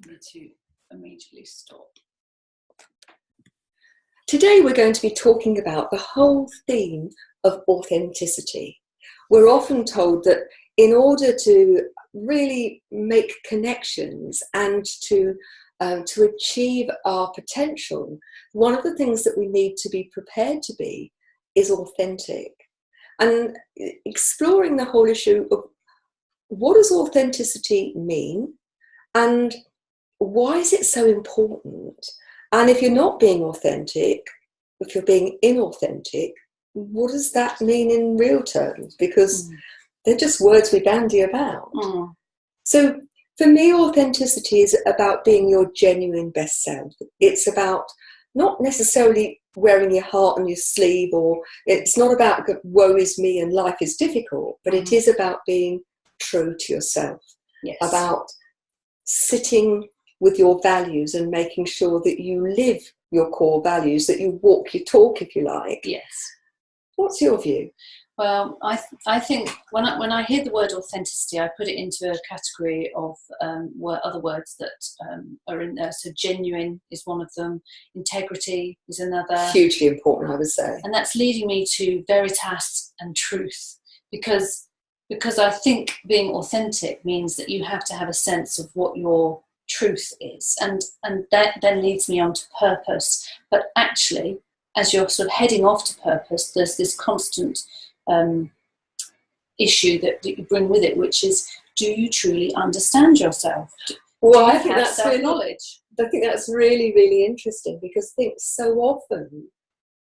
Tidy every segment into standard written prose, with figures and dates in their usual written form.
I need to immediately stop. Today we're going to be talking about the whole theme of authenticity. We're often told that in order to really make connections and to achieve our potential, one of the things that we need to be prepared to be is authentic. And exploring the whole issue of what does authenticity mean and why is it so important? And if you're not being authentic, if you're being inauthentic, what does that mean in real terms? Because they're just words we bandy about. So for me, authenticity is about being your genuine best self. It's about not necessarily wearing your heart on your sleeve, or it's not about woe is me and life is difficult, but it is about being true to yourself. Yes. About sitting with your values and making sure that you live your core values, that you walk your talk, if you like. Yes. What's your view? Well, I think when I hear the word authenticity, I put it into a category of other words that are in there. So genuine is one of them. Integrity is another. Hugely important, I would say. And that's leading me to veritas and truth, because I think being authentic means that you have to have a sense of what your truth is, and that then leads me on to purpose. But actually, as you're sort of heading off to purpose, there's this constant issue that you bring with it, which is, do you truly understand yourself? Well, I think that's self-knowledge. I think that's really, really interesting, because I think so often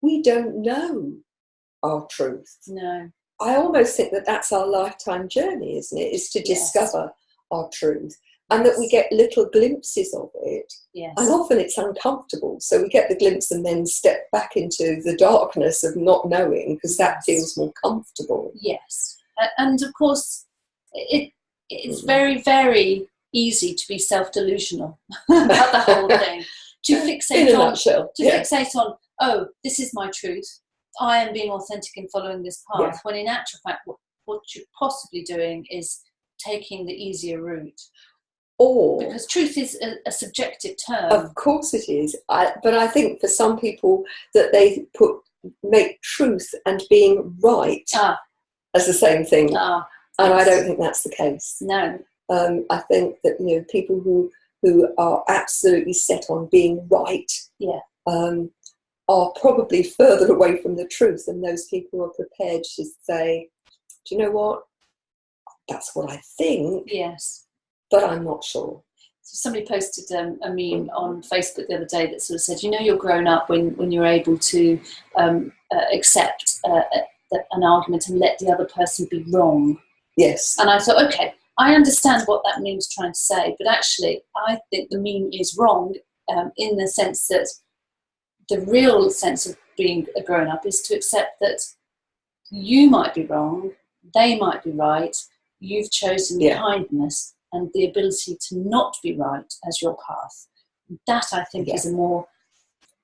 we don't know our truth. No. I almost think that that's our lifetime journey, isn't it? Is to discover our truth. And that we get little glimpses of it. Yes. And often it's uncomfortable. So we get the glimpse and then step back into the darkness of not knowing, because that feels more comfortable. Yes. And of course, it's very, very easy to be self-delusional about the whole thing. To fixate fixate on, oh, this is my truth. I am being authentic in following this path. Yeah. When in actual fact, what you're possibly doing is taking the easier route. Or, because truth is a subjective term. Of course it is. But I think for some people that they make truth and being right as the same thing. And I don't think that's the case. No. I think that people who are absolutely set on being right are probably further away from the truth than those people who are prepared to say, do you know what? That's what I think. Yes. But I'm not sure. So somebody posted a meme on Facebook the other day that sort of said, you're grown up when you're able to accept an argument and let the other person be wrong. Yes. And I thought, okay, I understand what that meme's trying to say, but actually I think the meme is wrong in the sense that the real sense of being a grown up is to accept that you might be wrong, they might be right, you've chosen kindness and the ability to not be right as your path. That, I think, is a more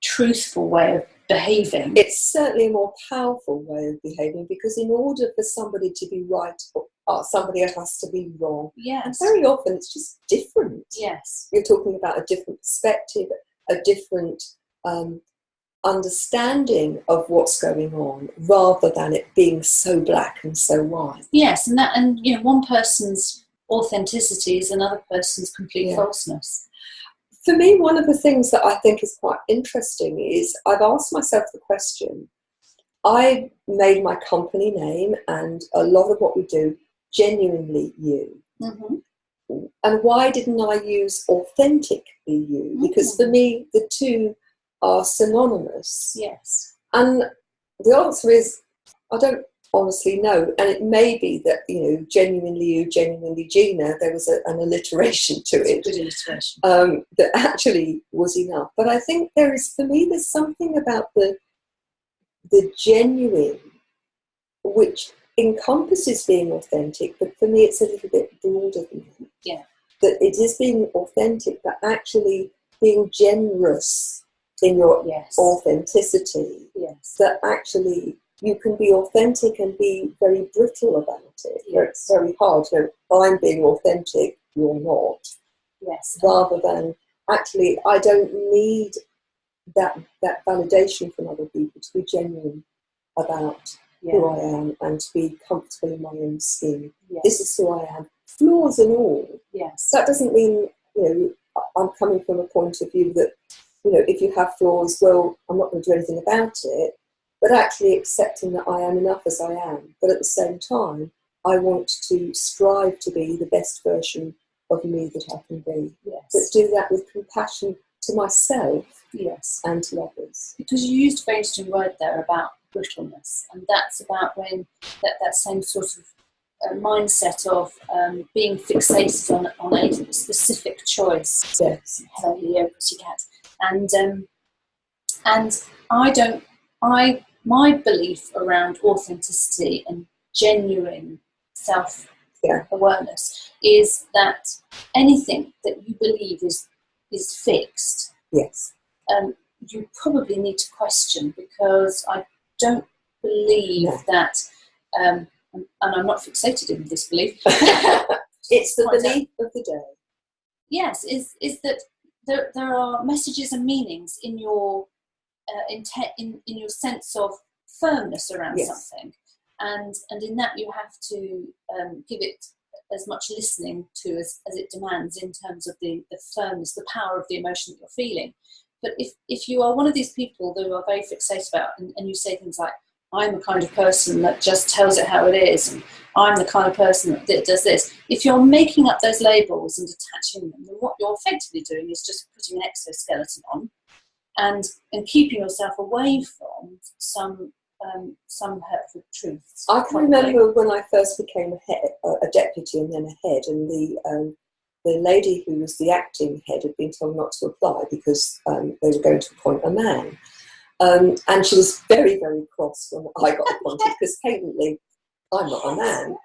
truthful way of behaving. It's certainly a more powerful way of behaving, because in order for somebody to be right, somebody else has to be wrong. Yes. And very often it's just different. Yes. You're talking about a different perspective, a different understanding of what's going on, rather than it being so black and so white. Yes, and one person's authenticity is another person's complete falseness. For me, one of the things that I think is quite interesting is I've asked myself the question, I made my company name and a lot of what we do genuinely you. Mm-hmm. And why didn't I use authentically you? Because for me, the two are synonymous. Yes. And the answer is, I don't honestly know. And it may be that, genuinely you, genuinely Gina, there was an alliteration to it. Good alliteration. That actually was enough. But I think there's something about the genuine which encompasses being authentic, but for me it's a little bit broader than that. Yeah. That it is being authentic, but actually being generous in your authenticity. Yes. That actually you can be authentic and be very brittle about it. Yes. It's very hard. I'm being authentic, you're not. Yes. rather than actually, I don't need that validation from other people to be genuine about who I am and to be comfortable in my own skin. Yes. This is who I am, flaws and all. Yes. That doesn't mean, I'm coming from a point of view that, if you have flaws, well, I'm not going to do anything about it, but actually accepting that I am enough as I am. But at the same time, I want to strive to be the best version of me that I can be. Yes. But do that with compassion to myself, yes, and to others. Because you used a very interesting word there about brittleness, and that's about when that same sort of mindset of being fixated on a specific choice. Yes. Hello, Leo, pussycat. And my belief around authenticity and genuine self-awareness is that anything that you believe is fixed, yes, you probably need to question, because I don't believe that, and I'm not fixated in this belief. It's the belief of the day. Yes, is that there are messages and meanings in your in your sense of firmness around something, and in that you have to give it as much listening to as it demands, in terms of the firmness, the power of the emotion that you're feeling. But if you are one of these people who are very fixated about, and you say things like, I'm the kind of person that just tells it how it is, and I'm the kind of person that does this. If you're making up those labels and attaching them, then what you're effectively doing is just putting an exoskeleton on and keeping yourself away from some hurtful truths. I can remember when I first became a deputy and then a head, and the lady who was the acting head had been told not to apply because they were going to appoint a man. And she was very, very cross when I got appointed, because patently I'm not a man.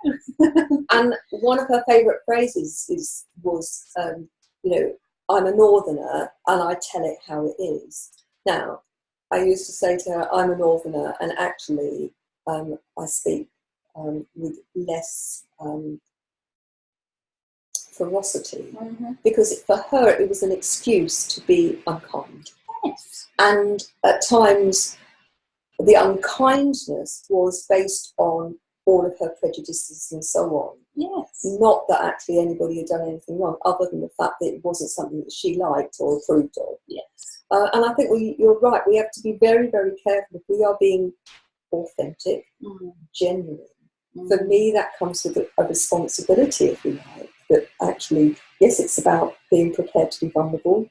And one of her favourite phrases was, I'm a northerner and I tell it how it is. Now, I used to say to her, I'm a northerner, and actually I speak with less ferocity, because for her it was an excuse to be unkind. Yes. And at times the unkindness was based on all of her prejudices and so on. Yes. Not that actually anybody had done anything wrong, other than the fact that it wasn't something that she liked or approved of. Yes. And I think you're right, we have to be very, very careful if we are being authentic, genuine. For me, that comes with a responsibility, if you like, that actually, yes, it's about being prepared to be vulnerable,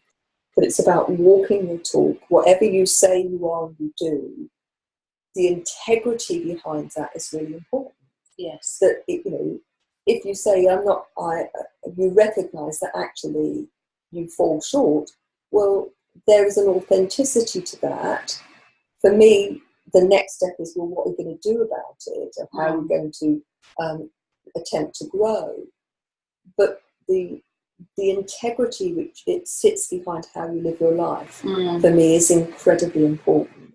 but it's about walking your talk. Whatever you say you are and you do, the integrity behind that is really important. Yes. That, if you say, you recognise that actually you fall short, well, there is an authenticity to that. For me, the next step is, well, what are we going to do about it, and how are we going to attempt to grow? But the integrity which it sits behind how you live your life, for me, is incredibly important.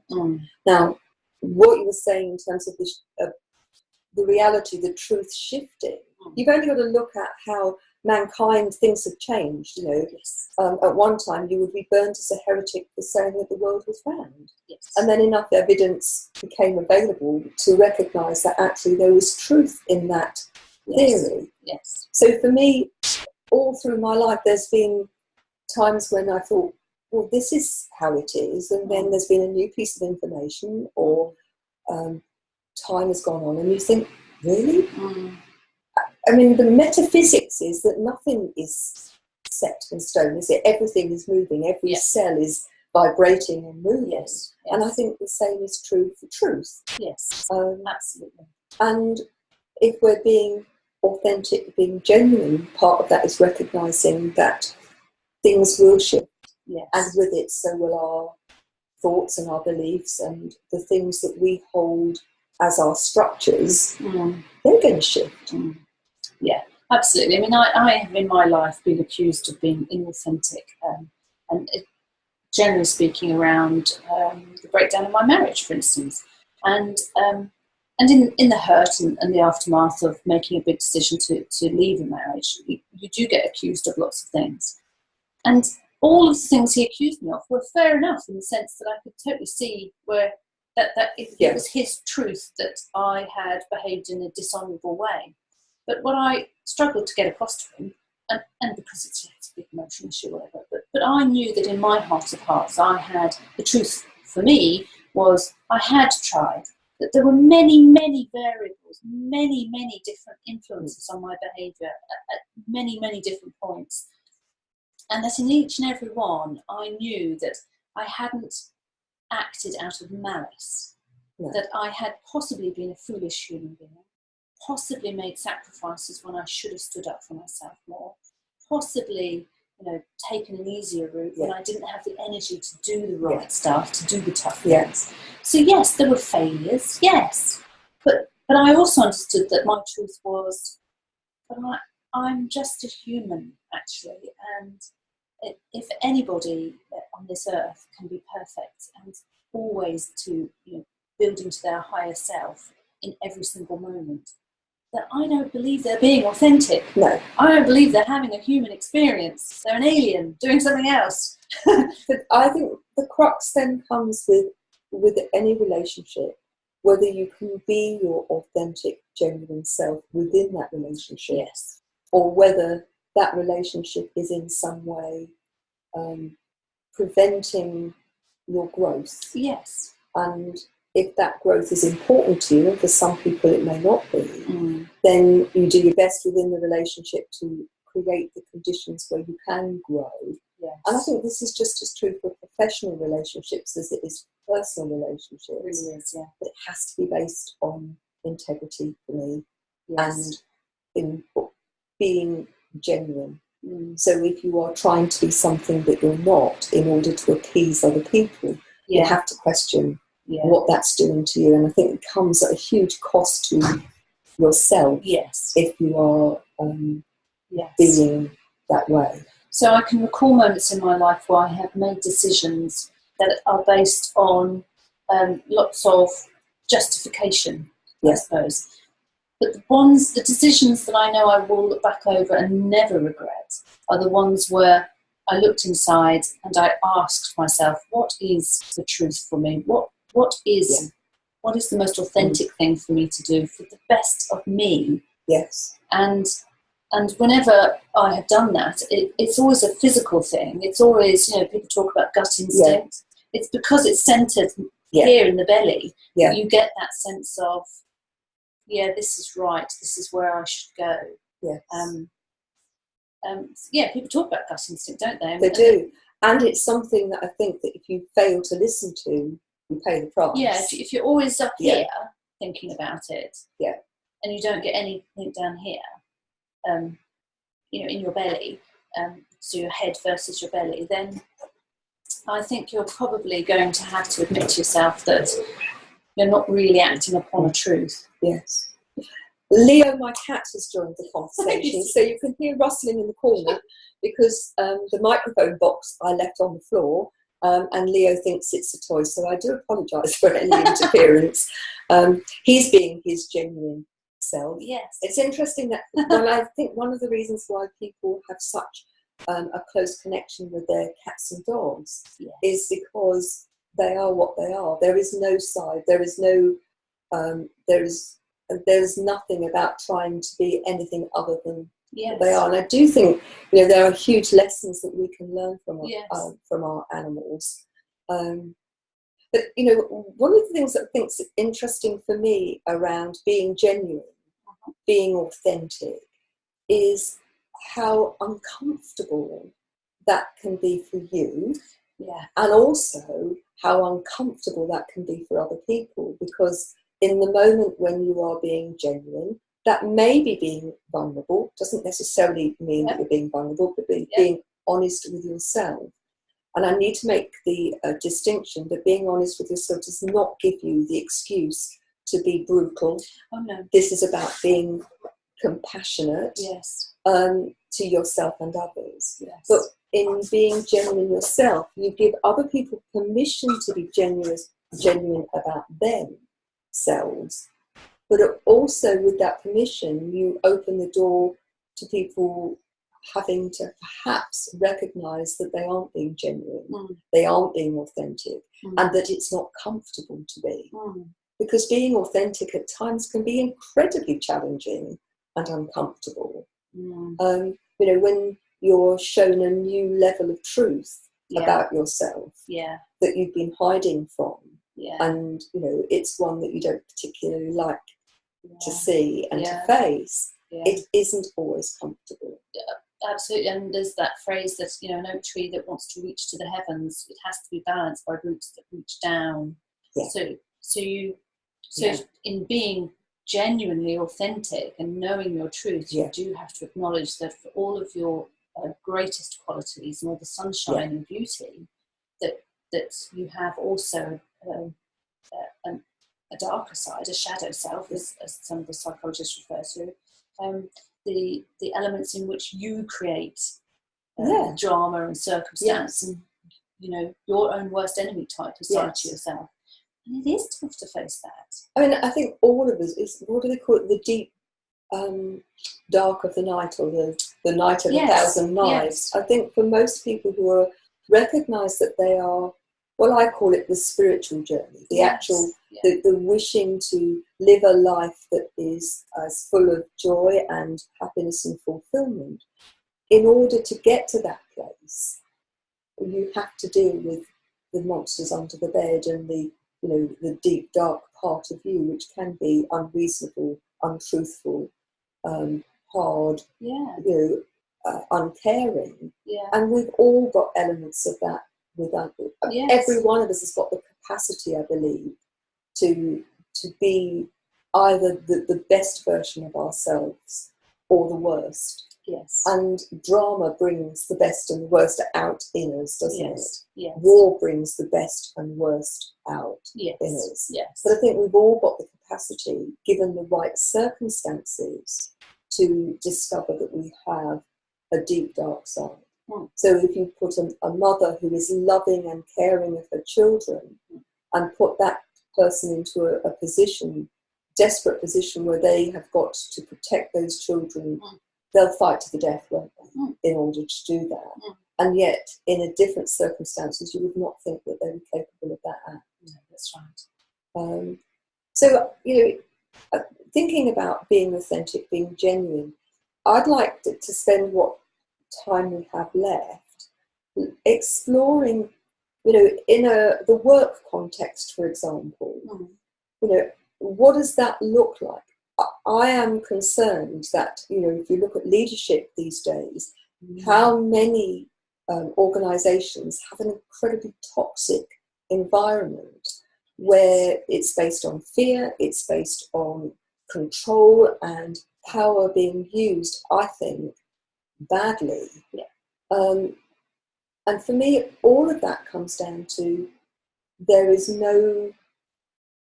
Now, what you were saying in terms of the reality, the truth shifting, you've only got to look at how mankind, things have changed. At one time you would be burnt as a heretic for saying that the world was round. Yes. And then enough evidence became available to recognise that actually there was truth in that theory. Yes. So for me, all through my life, there's been times when I thought, well, this is how it is, and then there's been a new piece of information, or time has gone on, and you think, really? I mean, the metaphysics is that nothing is set in stone, is it? Everything is moving, every cell is vibrating and moving. Yes. And I think the same is true for truth. Yes, absolutely. And if we're being authentic, being genuine, part of that is recognising that things will shift. Yes. And with it, so will our thoughts and our beliefs, and the things that we hold as our structures, they're going to shift. Yeah, absolutely. I mean, I have in my life been accused of being inauthentic, and generally speaking, around the breakdown of my marriage, for instance. And in the hurt and the aftermath of making a big decision to leave a marriage, you do get accused of lots of things. And all of the things he accused me of were fair enough, in the sense that I could totally see where that it was his truth that I had behaved in a dishonourable way. But what I struggled to get across to him, and because it's a big emotional issue or whatever, but I knew that in my heart of hearts, I had, the truth for me was I had tried, that there were many, many variables, many, many different influences on my behaviour at many, many different points. And that in each and every one, I knew that I hadn't acted out of malice, that I had possibly been a foolish human being, possibly made sacrifices when I should have stood up for myself more, possibly, taken an easier route when I didn't have the energy to do the right stuff, to do the tough things. So yes, there were failures, yes, but I also understood that my truth was, but I'm just a human, actually, and if anybody on this earth can be perfect and always to build into their higher self in every single moment, that I don't believe they're being authentic. No. I don't believe they're having a human experience. They're an alien doing something else. But I think the crux then comes with any relationship, whether you can be your authentic, genuine self within that relationship, yes, or whether that relationship is in some way preventing your growth. Yes. And if that growth is important to you, and for some people it may not be, then you do your best within the relationship to create the conditions where you can grow. Yes. And I think this is just as true for professional relationships as it is for personal relationships. It really is, yeah. It has to be based on integrity for me, yes, and in being genuine. So if you are trying to be something that you're not in order to appease other people, you have to question what that's doing to you. And I think it comes at a huge cost to yourself if you are being that way. So I can recall moments in my life where I have made decisions that are based on lots of justification, I suppose. But the decisions that I know I will look back over and never regret are the ones where I looked inside and I asked myself, what is the truth for me? What is the most authentic thing for me to do for the best of me? Yes. And whenever I have done that, it's always a physical thing. It's always, people talk about gut instinct. It's because it's centered here in the belly that you get that sense of, this is right. This is where I should go. Yes. People talk about gut instinct, don't they? They do. And it's something that I think that if you fail to listen to, you pay the price. Yeah, if you're always up here thinking about it, and you don't get anything down here, in your belly, so your head versus your belly, then I think you're probably going to have to admit to yourself that you're not really acting upon a truth. Yes. Leo, my cat, has joined the conversation, so you can hear rustling in the corner because the microphone box I left on the floor, and Leo thinks it's a toy, so I do apologise for any interference. He's being his genuine self. Yes. It's interesting that I think one of the reasons why people have such a close connection with their cats and dogs is because they are what they are. There is no side. There is no. There's nothing about trying to be anything other than what they are. And I do think there are huge lessons that we can learn from our animals. But one of the things that I think is interesting for me around being genuine, being authentic, is how uncomfortable that can be for you, and also how uncomfortable that can be for other people, because in the moment when you are being genuine, that may be being vulnerable, doesn't necessarily mean that you're being vulnerable, but being honest with yourself. And I need to make the distinction that being honest with yourself does not give you the excuse to be brutal. Oh, no. This is about being compassionate to yourself and others. Yes. But in being genuine yourself, you give other people permission to be genuine about themselves, But also with that permission, you open the door to people having to perhaps recognise that they aren't being genuine, they aren't being authentic, and that it's not comfortable to be. Because being authentic at times can be incredibly challenging and uncomfortable. You know, when you're shown a new level of truth about yourself that you've been hiding from, and you know, it's one that you don't particularly like to see and to face, it isn't always comfortable. Absolutely. And there's that phrase that, you know, an oak tree that wants to reach to the heavens, it has to be balanced by roots that reach down. So in being genuinely authentic and knowing your truth, you do have to acknowledge that for all of your greatest qualities and all the sunshine and beauty, that you have also a darker side, a shadow self, as some of the psychologists refer to, the elements in which you create drama and circumstance, and you know, your own worst enemy type aside to yourself. And it is tough to face that. I mean, I think all of us is, what do they call it, the deep dark of the night, or the night of a thousand knives. I think for most people who are recognise that they are, well, I call it the spiritual journey, the actual, the wishing to live a life that is as full of joy and happiness and fulfilment. In order to get to that place, you have to deal with the monsters under the bed and the, you know, the deep dark part of you, which can be unreasonable, untruthful, hard, you know, uncaring. And we've all got elements of that within. Every one of us has got the capacity, I believe, to be either the best version of ourselves or the worst. And drama brings the best and the worst out in us, doesn't it? War brings the best and worst out in us. But I think we've all got the capacity, given the right circumstances, to discover that we have a deep dark side. So if you put a mother who is loving and caring of her children and put that person into a position, desperate position, where they have got to protect those children, they'll fight to the death, won't they, in order to do that. And yet, in a different circumstances, you would not think that they were capable of that act. No, that's right. So, you know, thinking about being authentic, being genuine, I'd like to spend what time we have left exploring, you know, in the work context, for example, you know, what does that look like? I am concerned that, you know, if you look at leadership these days, how many organisations have an incredibly toxic environment where it's based on fear, it's based on control and power being used, I think, badly. And for me, all of that comes down to there is no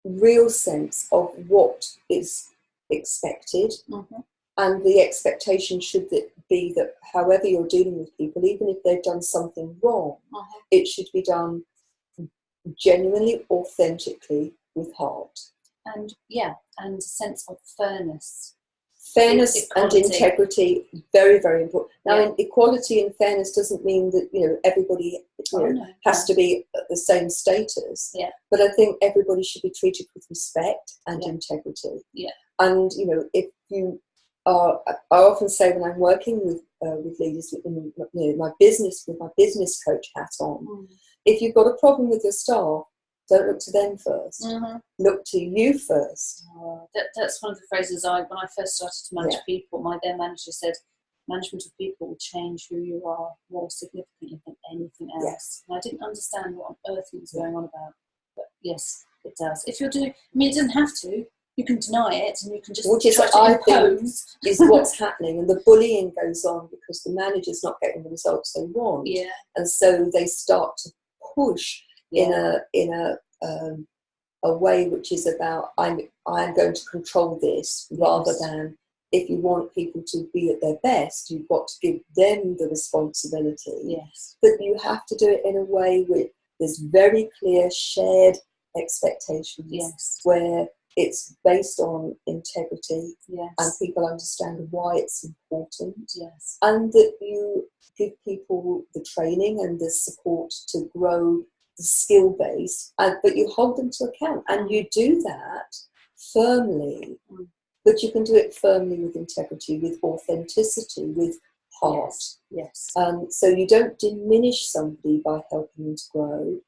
real sense of what is expected, and the expectation should be that however you're dealing with people, even if they've done something wrong, it should be done genuinely, authentically, with heart. And and a sense of fairness. Fairness and integrity, very, very important. Now, equality and fairness doesn't mean that, you know, everybody has to be at the same status. But I think everybody should be treated with respect and integrity. And, you know, if you are, I often say when I'm working with leaders, you know, my business coach hat on, if you've got a problem with your staff, don't look to them first. Look to you first. That's one of the phrases when I first started to manage people, my then manager said, management of people will change who you are more significantly than anything else. And I didn't understand what on earth he was going on about. But yes, it does. If you're doing, I mean, it doesn't have to. You can deny it and you can just try to impose. Is what's happening. And the bullying goes on because the manager's not getting the results they want. And so they start to push in a way which is about I'm going to control this, rather than if you want people to be at their best, you've got to give them the responsibility. But you have to do it in a way where there's very clear shared expectations, where it's based on integrity, Yes. and people understand why it's important, Yes. and that you give people the training and the support to grow the skill base, but you hold them to account, and you do that firmly, but you can do it firmly with integrity, with authenticity, with heart. Yes. So you don't diminish somebody by helping them to grow.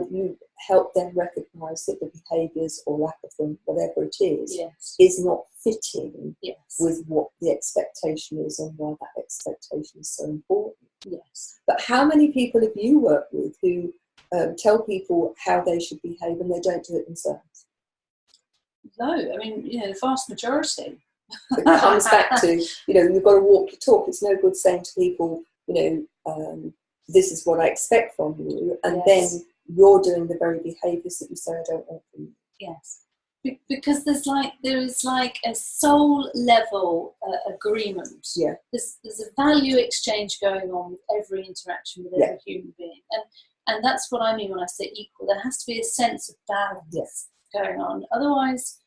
You help them recognise that the behaviours or lack of them, whatever it is not fitting with what the expectation is and why that expectation is so important. Yes. But how many people have you worked with who tell people how they should behave and they don't do it themselves? No, I mean, the vast majority. It comes back to, you've got to walk your talk. It's no good saying to people, this is what I expect from you, and then you're doing the very behaviours that you say I don't want from you. Yes, because there is like a soul level agreement. Yeah. There's a value exchange going on with every interaction with every human being, and that's what I mean when I say equal. There has to be a sense of balance going on. Otherwise,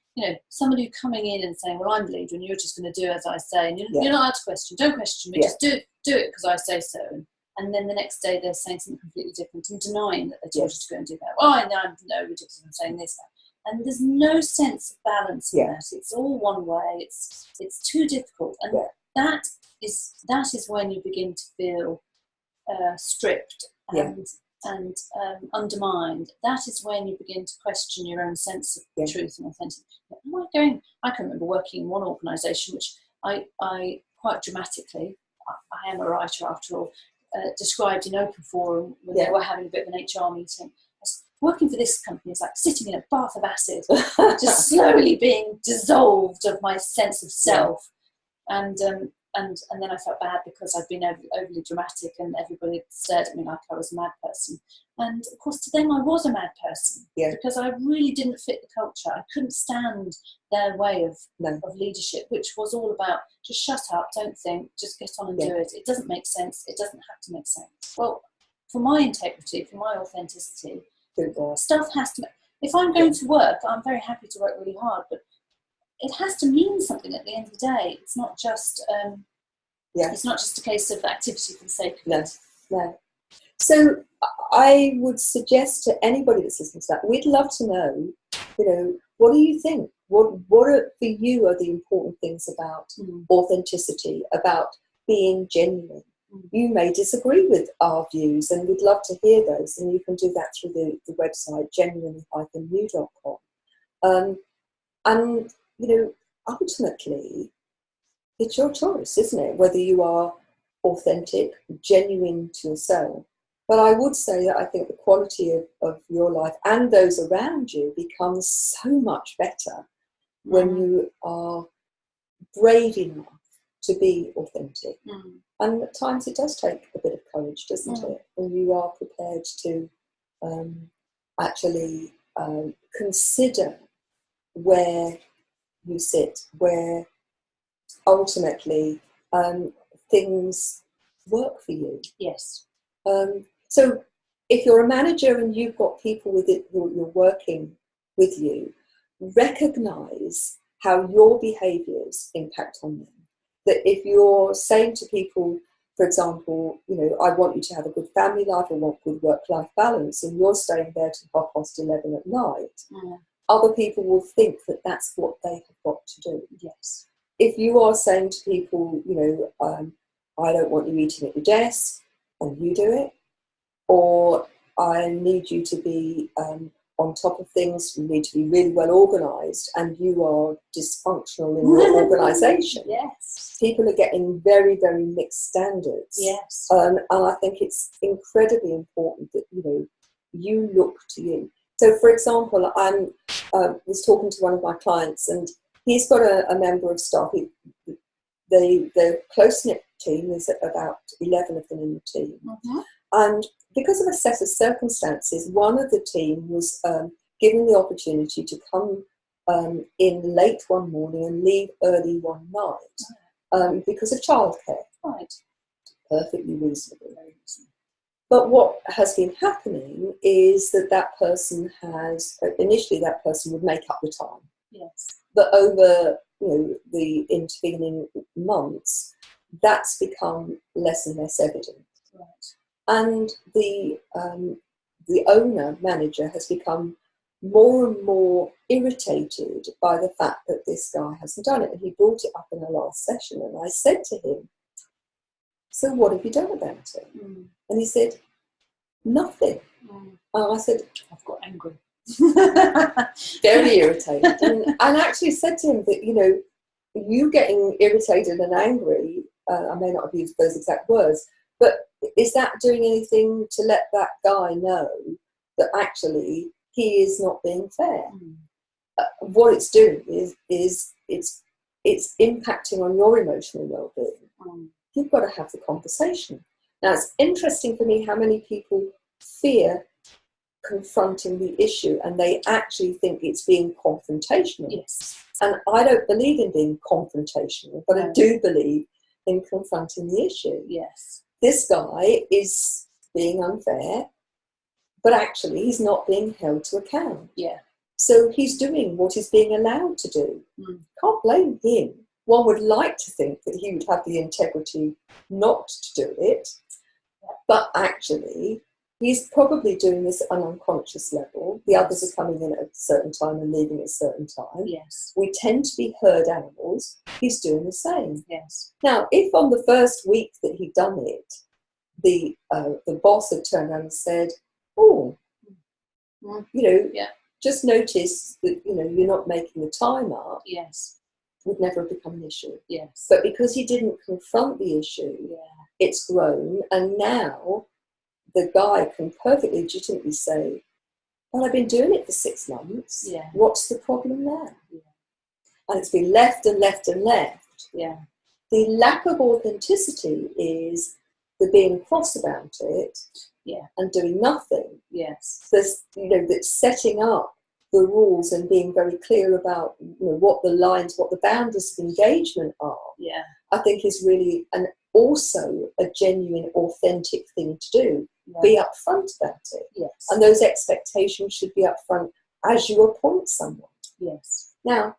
somebody coming in and saying, "Well, I'm the leader, and you're just going to do as I say," and you're not allowed to question. Don't question me. Just do it because I say so. And then the next day they're saying something completely different and denying that they told you to go and do that. Well, I know, ridiculous. I'm saying this now. And there's no sense of balance in that. It's all one way. It's too difficult, and that is when you begin to feel stripped and undermined. That is when you begin to question your own sense of truth and authenticity. I can remember working in one organisation, which I quite dramatically, I am a writer after all, described in open forum when they were having a bit of an HR meeting. Working for this company is like sitting in a bath of acid, just slowly being dissolved of my sense of self. And then I felt bad because I'd been overly dramatic, and everybody stared at me like I was a mad person. And of course, to them, I was a mad person because I really didn't fit the culture. I couldn't stand their way of leadership, which was all about just shut up, don't think, just get on and do it. It doesn't make sense. It doesn't have to make sense. Well, for my integrity, for my authenticity, stuff has to. If I'm going to work, I'm very happy to work really hard, but it has to mean something at the end of the day. It's not just it's not just a case of activity for the sake of it. No. So I would suggest to anybody that's listening to that, we'd love to know, what do you think? What are, for you, are the important things about authenticity, about being genuine? You may disagree with our views, and we'd love to hear those, and you can do that through the website genuinely-you.com. And ultimately, it's your choice, isn't it? Whether you are authentic, genuine to yourself. But I would say that I think the quality of your life and those around you becomes so much better when you are brave enough to be authentic. And at times it does take a bit of courage, doesn't it? When you are prepared to actually consider where you sit, where ultimately things work for you. Yes. So if you're a manager and you've got people with it who you're working with you, recognise how your behaviours impact on them. That if you're saying to people, for example, I want you to have a good family life, I want good work-life balance, and you're staying there till 11:30 at night, other people will think that that's what they have got to do. Yes. If you are saying to people, I don't want you eating at your desk, and you do it, or I need you to be on top of things, you need to be really well organised, and you are dysfunctional in your organisation. Yes. People are getting very, very mixed standards. Yes. And I think it's incredibly important that, you look to you. So, for example, I was talking to one of my clients, and he's got a member of staff. The close-knit team is about 11 of them in the team. And because of a set of circumstances, one of the team was given the opportunity to come in late one morning and leave early one night because of childcare. Right. Perfectly reasonable. But what has been happening is that person would make up the time. Yes. But over the intervening months, that's become less and less evident. Right. And the manager has become more and more irritated by the fact that this guy hasn't done it. And he brought it up in our last session, and I said to him, so what have you done about it? And he said, nothing. And I said, I've got angry. Very irritated. And I actually said to him that, you getting irritated and angry, I may not have used those exact words, but is that doing anything to let that guy know that actually he is not being fair? What it's doing is it's impacting on your emotional well-being. You've got to have the conversation. Now, it's interesting for me how many people fear confronting the issue, and they actually think it's being confrontational. Yes. And I don't believe in being confrontational, but I do believe in confronting the issue. Yes. This guy is being unfair, but actually he's not being held to account. Yeah. So he's doing what he's being allowed to do. Can't blame him. One would like to think that he would have the integrity not to do it, but actually he's probably doing this at an unconscious level. The others are coming in at a certain time and leaving at a certain time. Yes. We tend to be herd animals. He's doing the same. Yes. Now, if on the first week that he'd done it, the boss had turned around and said, oh, just notice that, you're not making the time up. Yes. Would never have become an issue. Yes. But because he didn't confront the issue, it's grown, and now the guy can perfectly legitimately say, well, I've been doing it for 6 months. Yeah. What's the problem there? Yeah. And it's been left and left and left. Yeah. The lack of authenticity is the being cross about it and doing nothing. Yes. There's, that's setting up the rules and being very clear about what the lines, what the boundaries of engagement are. Yeah. I think is really also a genuine, authentic thing to do. Yeah. Be upfront about it. Yes. And those expectations should be upfront as you appoint someone. Yes. Now,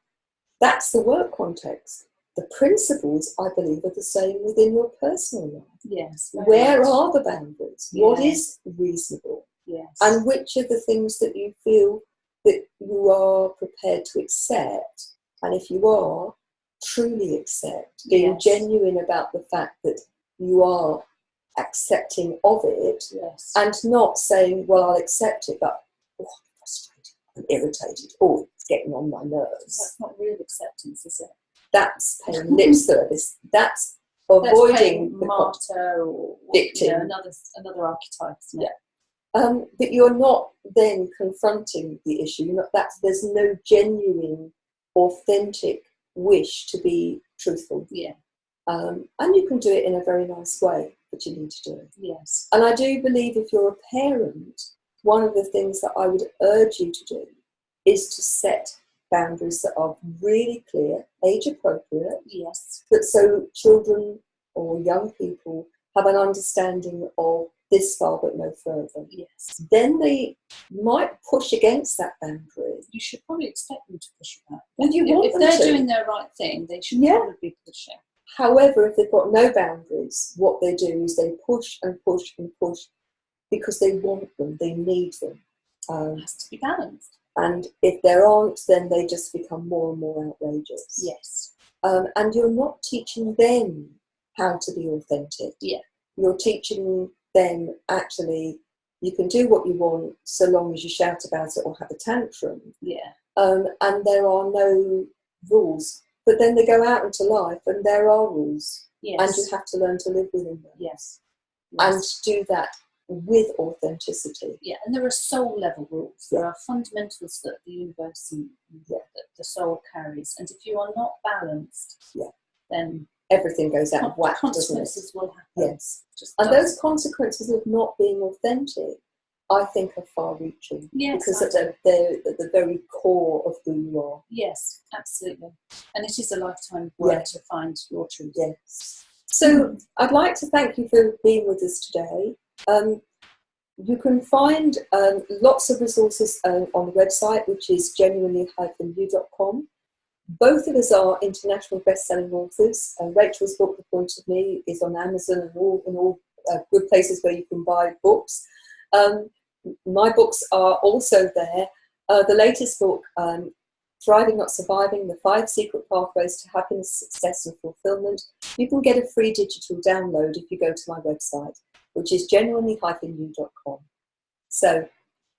that's the work context. The principles, I believe, are the same within your personal life. Yes. Where are the boundaries? Yeah. What is reasonable? Yes. And which are the things that you feel that you are prepared to accept? And if you are, truly accept, being genuine about the fact that you are accepting of it, and not saying, well, I'll accept it, but I'm frustrated, I'm irritated, it's getting on my nerves. That's not real acceptance, is it? That's paying lip service. That's avoiding the martyr or victim. Another archetype, isn't it? But you're not then confronting the issue. There's no genuine, authentic wish to be truthful. Yeah. And you can do it in a very nice way, but you need to do it. Yes. And I do believe if you're a parent, one of the things that I would urge you to do is to set boundaries that are really clear, age appropriate. Yes. But so children or young people have an understanding of this far but no further. Yes. Then they might push against that boundary. You should probably expect them to push back. Well, if they're doing their right thing, they should probably be pushing. However, if they've got no boundaries, what they do is they push and push and push because they want them, they need them. It has to be balanced. And if there aren't, then they just become more and more outrageous. Yes. And you're not teaching them how to be authentic. Yeah. You're teaching them, actually, you can do what you want so long as you shout about it or have a tantrum. Yeah. And there are no rules. But then they go out into life and there are rules. Yes. And you have to learn to live within them. Yes. And do that with authenticity. Yeah, and there are soul level rules. There are fundamentals that the universe and that the soul carries. And if you are not balanced, then everything goes out of whack. Consequences will happen. Yes. Those consequences of not being authentic, I think, are far-reaching. Yes, because they're at the very core of who you are. Yes, absolutely. And it is a lifetime work to find your truth. Yes. So I'd like to thank you for being with us today. You can find lots of resources on the website, which is genuinely-you.com. Both of us are international best-selling authors. Rachel's book, The Point of Me, is on Amazon and all good places where you can buy books. My books are also there. The latest book, Thriving Not Surviving, The 5 Secret Pathways to Happiness, Success and Fulfillment. You can get a free digital download if you go to my website, which is genuinely-you.com. So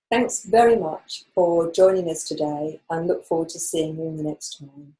thanks very much for joining us today and look forward to seeing you the next time.